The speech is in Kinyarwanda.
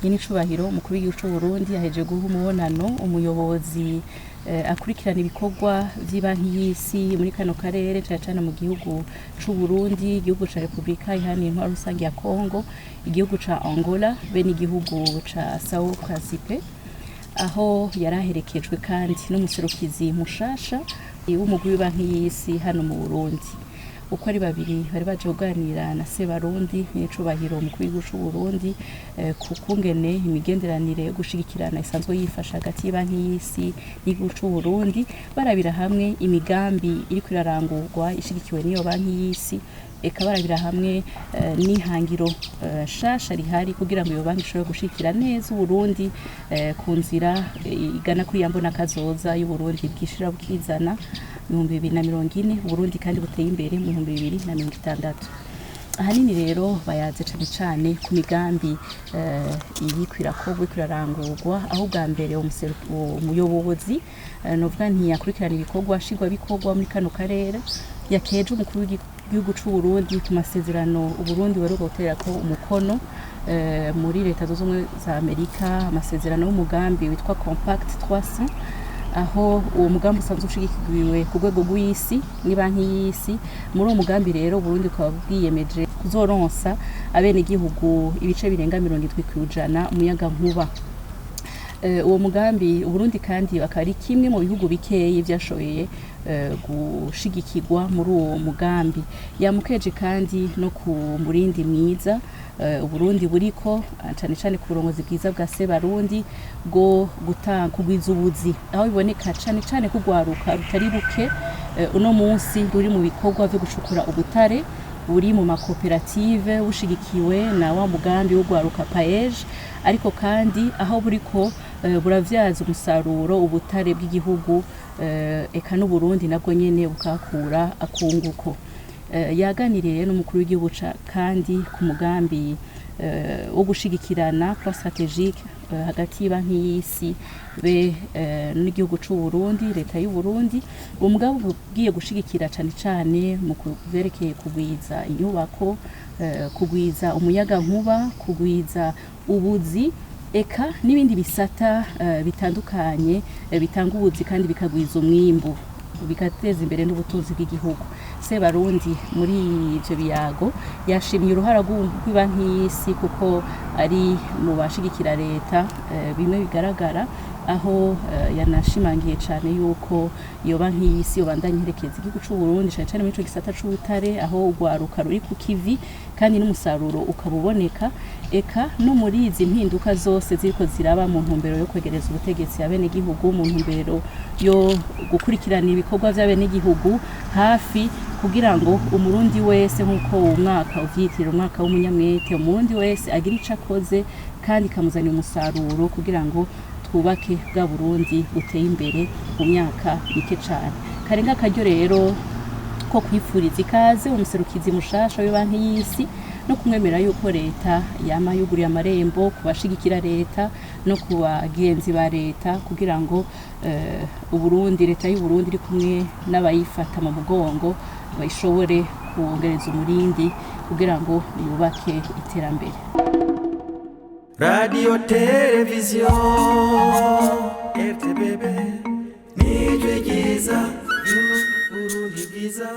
nyenicubahiro umukuru w'igihugu c'u Burundi yaheje guha umubonano umuyobozi akurikirana ibikorwa by'ibanki y'isi muri kano karere cyane mu gihugu c'u Burundi, igihugu ca Republika Iharanira Intwaro Rusange ya Congo, igihugu ca Angola be n'igihugu ca Sao Principe, aho yaraherekejwe kandi n'umuserukizi mushasha w'umugwi w'ibanki y'isi hano mu Burundi. Uko ari babiri bari baje kuganira na Sebarundi n'icubahiro umukuru w'igihugu c'u Burundi ku kungene imigenderanire yo gushigikirana isanzwe yifasha hagati y'banki y'isi n'igihugu c'u Burundi, barabira hamwe imigambi iri kwirarangurwa ishigikiwe n'iyo banki y'isi, eka barabira hamwe n'ihangiro shasha rihari kugira ngo iyo banki ishobore gushikira neza Burundi ku nzira igana kuri yambona kazoza y'u Burundi bwishira bukizana 2040, Burundi kandi buteye imbere mu 2060. Ahanini rero bayaze cane ku migambi iri kwirakorwa kwirarangurwa, aho bwa mbere umuyobozi novuga ntiyakurikirana ibikorwa shingwa bikorwa muri kano karere, yakeje umukuru w'igihugu c'u Burundi ku masezerano Uburundi wari guterako umukono muri leta zunze ubumwe za Amerika, amasezerano y'umugambi witwa Compact 300, aho uwo mugambi usanzwe ushigikiwe ku rwego rw'isi n'banki y'isi. Muri uwo mugambi rero Burundi ukaba bwiyemeje kuzoronsa abene igihugu ibice birenga 70% umuyaga nkuba. Uwo mugambi Burundi kandi bakaba ari kimwe mu bihugu bikeyi byashoboye gushigikirwa muri uwo mugambi. Yamukeje kandi no ku murindi mwiza Burundi buriko cane ku burongozi bwiza bwa Sebarundi bwo gutanga kugwiza ubuzi, aho biboneka cane kugwaruka rutari buke uno munsi ruri mu bikorwa byo gucukura ubutare, buri mu makoperative bushigikiwe na wa mugambi wo gwaruka paeje, ariko kandi aho buriko buravyaza umusaruro ubutare bw'igihugu eka no Burundi nabwo nyene bukakura akunguko. Yaganiriye n'umukuru w'igihugu kandi ku mugambi wo gushigikirana plan stratégique hagati y'banki y'isi be n'igihugu c'u Burundi, leta y'u Burundi. Uwo mugambi ugiye gushigikira cane mu kuverekeye kugwiza inyubako, kugwiza umuyaga nkuba, kugwiza ubuzi, eka n'ibindi bisata bitandukanye bitanga ubuzi kandi bikagwiza umwimbu, bigateza imbere n'ubutunzi bw'igihugu. Sebarundi muri ivyo biyago yashimye uruhara rw'ibanki y'isi kuko ari mu bashigikira leta bimwe bigaragara, aho yanashimangiye cane yuko iyo banki y'isi yobandanya iherekeza igihugu c'u Burundi cane muri ico gisata c'ubutare, aho ugwaruka ruri ku kivi kandi n'umusaruro ukabuboneka, eka no muri izi mpinduka zose ziriko ziraba mu ntumbero yo kwegereza ubutegetsi abene gihugu, mu ntumbero yo gukurikirana ibikorwa by'abene gihugu hafi, kugira ngo umurundi wese nkuko uwo mwaka uvyitira umwaka w'umunyamwete, umurundi wese agira ico akoze kandi kamuzanira umusaruro kugira ngo twubake bwa Burundi buteye imbere mu myaka mike cane. Karenga akaryo rero ko kwifuriza ikaze umuserukizi mushasha w'ibanki y'isi no kumwemera yuko leta yama yuguriye amarembo kubashigikira leta no ku bagenzi ba leta, kugira ngo Uburundi, leta y'u Burundi iri kumwe n'abayifata mu mugongo bayishobore kuongereza umurindi kugira ngo yubake iterambere. Radio Television RTBB Nijwe Giza Burundi Giza.